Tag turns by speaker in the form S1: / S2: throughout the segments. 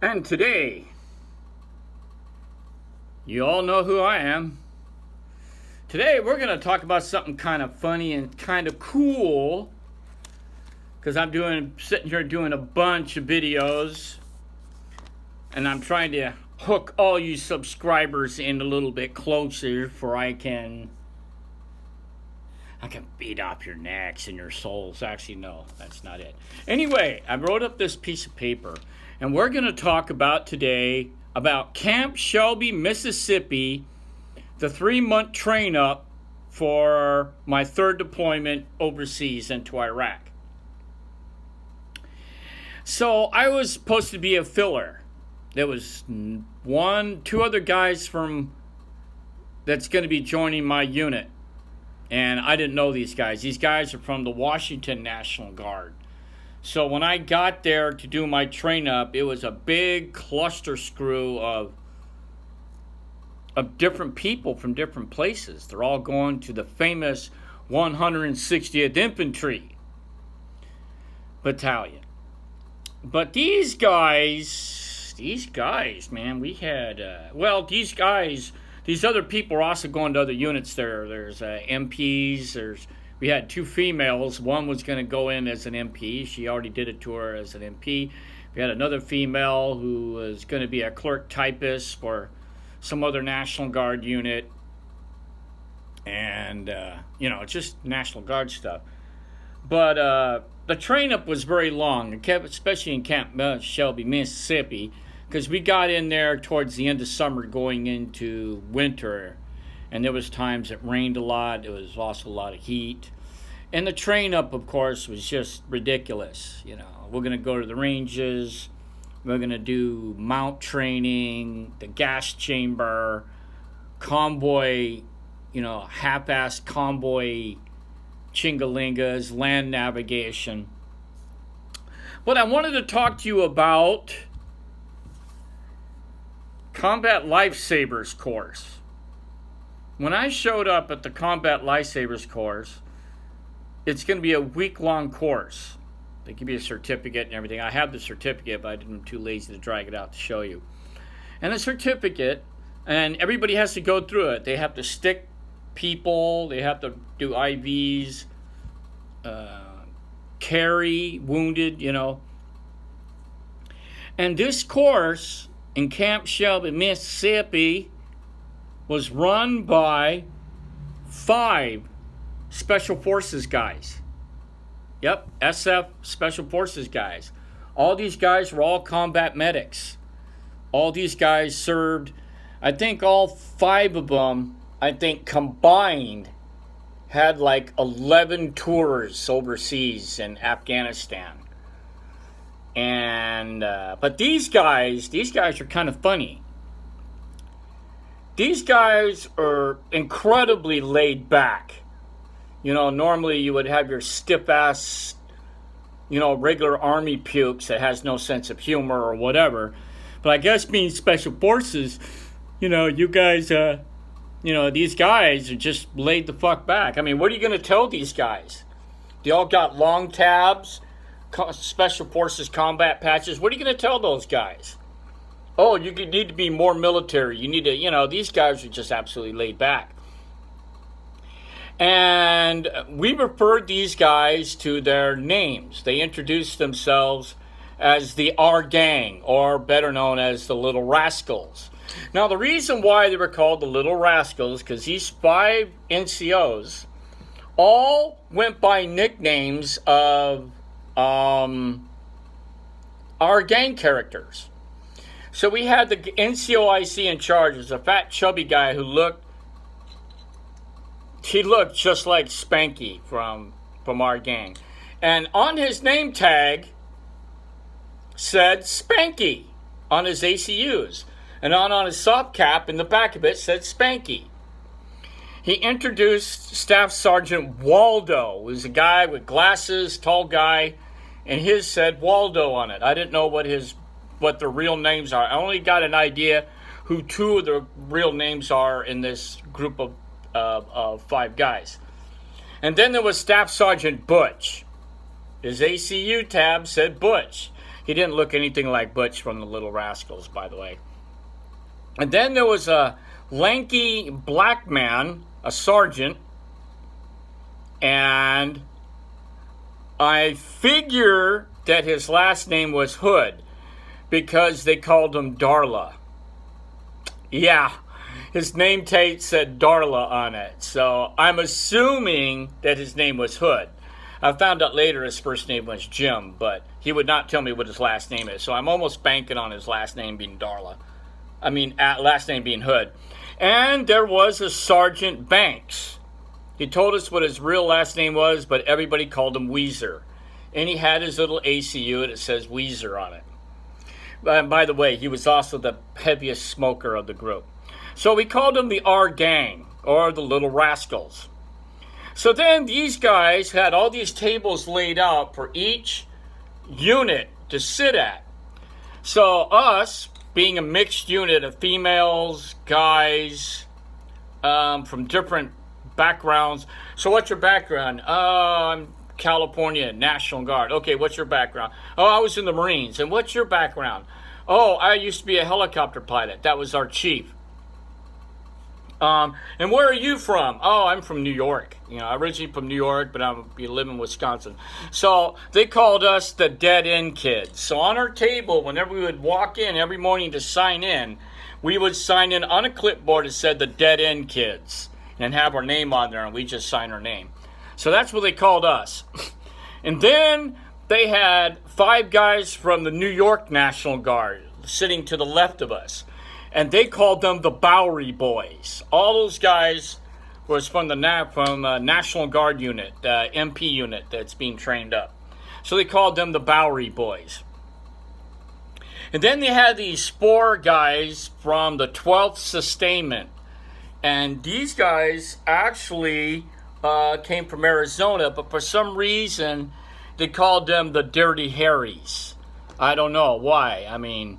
S1: And today, you all know who I am. Today, we're going to talk about something kind of funny and kind of cool. Because I'm sitting here doing a bunch of videos. And I'm trying to hook all you subscribers in a little bit closer for I can beat off your necks and your souls. Actually, no, that's not it. Anyway, I wrote up this piece of paper. And we're going to talk about today about Camp Shelby, Mississippi, the 3-month train up for my third deployment overseas into Iraq. So I was supposed to be a filler. There was two other guys that's going to be joining my unit. And I didn't know these guys. These guys are from the Washington National Guard. So when I got there to do my train up, it was a big cluster screw of different people from different places. They're all going to the famous 160th Infantry Battalion. But these guys, man, we had, these other people are also going to other units there. There's MPs, we had 2 females. One was going to go in as an MP. She already did a tour as an MP. We had another female who was going to be a clerk typist for some other National Guard unit. And, just National Guard stuff. But the train up was very long, especially in Camp Shelby, Mississippi, because we got in there towards the end of summer going into winter. And there was times it rained a lot. There was also a lot of heat. And the train up, of course, was just ridiculous. We're going to go to the ranges. We're going to do mount training, the gas chamber, convoy, half-assed convoy chingalingas, land navigation. But I wanted to talk to you about Combat Lifesavers course. When I showed up at the Combat Lifesavers course, it's going to be a week-long course. They give you a certificate and everything. I have the certificate, but I'm too lazy to drag it out to show you. And the certificate, and everybody has to go through it. They have to stick people. They have to do IVs, carry wounded, And this course in Camp Shelby, Mississippi, was run by 5 Special Forces guys. Yep, SF Special Forces guys. All these guys were all combat medics. All these guys served, I think all 5 of them, combined, had like 11 tours overseas in Afghanistan. And, but these guys are kind of funny. These guys are incredibly laid back. Normally you would have your stiff-ass, regular army pukes that has no sense of humor or whatever. But I guess being Special Forces, you guys, these guys are just laid the fuck back. I mean, what are you going to tell these guys? They all got long tabs, Special Forces combat patches. What are you going to tell those guys? Oh, you need to be more military. You need to, these guys are just absolutely laid back. And we referred these guys to their names. They introduced themselves as the Our Gang, or better known as the Little Rascals. Now, the reason why they were called the Little Rascals, because these 5 NCOs all went by nicknames of Our Gang characters. So we had the NCOIC in charge. It was a fat, chubby guy who looked just like Spanky from Our Gang. And on his name tag said Spanky on his ACUs. And on his soft cap in the back of it said Spanky. He introduced Staff Sergeant Waldo, who was a guy with glasses, tall guy, and his said Waldo on it. I didn't know what their real names are. I only got an idea who 2 of the real names are in this group of 5 guys. And then there was Staff Sergeant Butch. His ACU tab said Butch. He didn't look anything like Butch from the Little Rascals, by the way. And then there was a lanky black man, a sergeant, and I figure that his last name was Hood because they called him Darla. Yeah, his name tag said Darla on it, so I'm assuming that his name was Hood. I found out later his first name was Jim, but he would not tell me what his last name is, so I'm almost banking on his last name being Darla. Last name being Hood. And there was a Sergeant Banks. He told us what his real last name was, but everybody called him Wheezer. And he had his little ACU, and it says Wheezer on it. And by the way, he was also the heaviest smoker of the group. So we called him the Our Gang, or the Little Rascals. So then these guys had all these tables laid out for each unit to sit at. So us, being a mixed unit of females, guys, from different backgrounds. So what's your background? I'm California, National Guard. Okay, what's your background? Oh, I was in the Marines. And what's your background? Oh, I used to be a helicopter pilot. That was our chief. And where are you from? Oh, I'm from New York. Originally from New York, but I live in Wisconsin. So they called us the dead end kids. So on our table, whenever we would walk in every morning to sign in, we would sign in on a clipboard that said the dead end kids and have our name on there, and we just sign our name. So that's what they called us. And then they had 5 guys from the New York National Guard sitting to the left of us. And they called them the Bowery Boys. All those guys was from the National Guard unit, the MP unit that's being trained up. So they called them the Bowery Boys. And then they had these 4 guys from the 12th Sustainment. And these guys actually came from Arizona, but for some reason they called them the Dirty Harrys. I don't know why.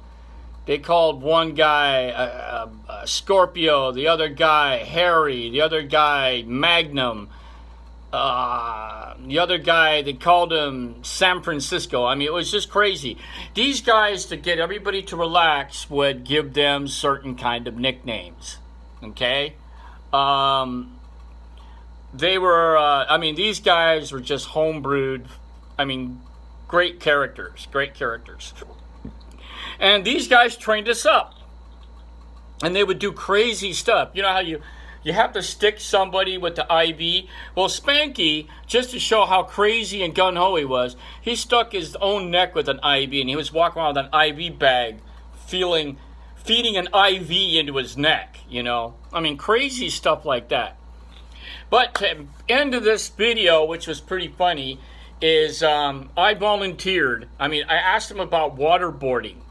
S1: They called one guy Scorpio, the other guy Harry, the other guy Magnum, the other guy, they called him San Francisco. It was just crazy. These guys, to get everybody to relax, would give them certain kind of nicknames. Okay? They were, these guys were just homebrewed. Great characters. And these guys trained us up. And they would do crazy stuff. You know how you have to stick somebody with the IV? Well, Spanky, just to show how crazy and gung-ho he was, he stuck his own neck with an IV, and he was walking around with an IV bag, feeding an IV into his neck, crazy stuff like that. But to end of this video, which was pretty funny, is I volunteered. I asked him about waterboarding.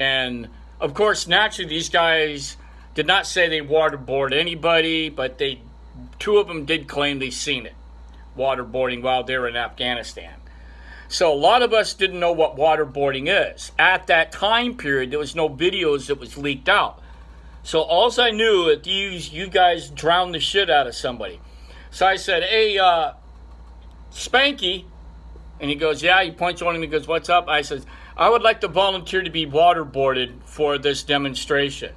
S1: And, of course, naturally, these guys did not say they waterboarded anybody, but 2 of them did claim they seen it, waterboarding while they were in Afghanistan. So a lot of us didn't know what waterboarding is. At that time period, there was no videos that was leaked out. So all I knew is you guys drowned the shit out of somebody. So I said, hey, Spanky. And he goes, yeah. He points on him. He goes, what's up? I said, I would like to volunteer to be waterboarded for this demonstration.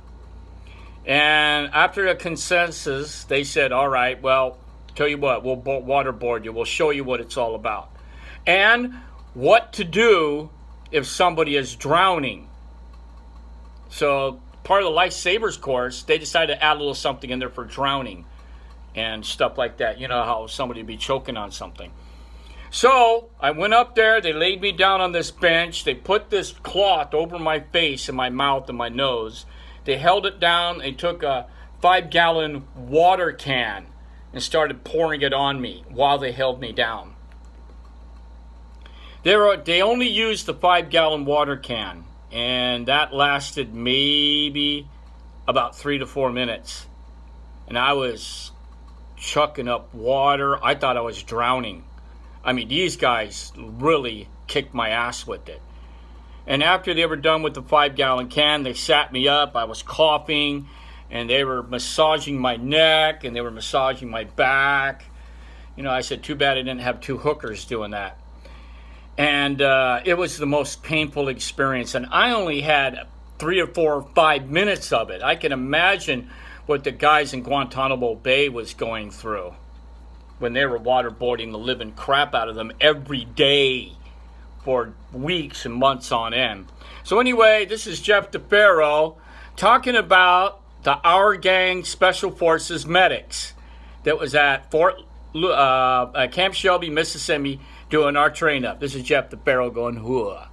S1: And after a consensus, they said, all right, well, tell you what, we'll waterboard you. We'll show you what it's all about. And what to do if somebody is drowning. So part of the Lifesavers course, they decided to add a little something in there for drowning and stuff like that. You know how somebody would be choking on something. So I went up there. They laid me down on this bench. They put this cloth over my face and my mouth and my nose. They held it down. They took a 5-gallon water can and started pouring it on me while they held me down. They only used the 5-gallon water can, and that lasted maybe about 3 to 4 minutes. And I was chucking up water. I thought I was drowning. These guys really kicked my ass with it. And after they were done with the 5-gallon can, they sat me up. I was coughing, and they were massaging my neck, and they were massaging my back. I said, too bad I didn't have 2 hookers doing that. And it was the most painful experience. And I only had 3 or 4 or 5 minutes of it. I can imagine what the guys in Guantanamo Bay was going through when they were waterboarding the living crap out of them every day for weeks and months on end. So anyway, this is Jeff DeFaro talking about the Our Gang Special Forces medics that was at Camp Shelby, Mississippi, doing our train up. This is Jeff DeFaro going, Hooah.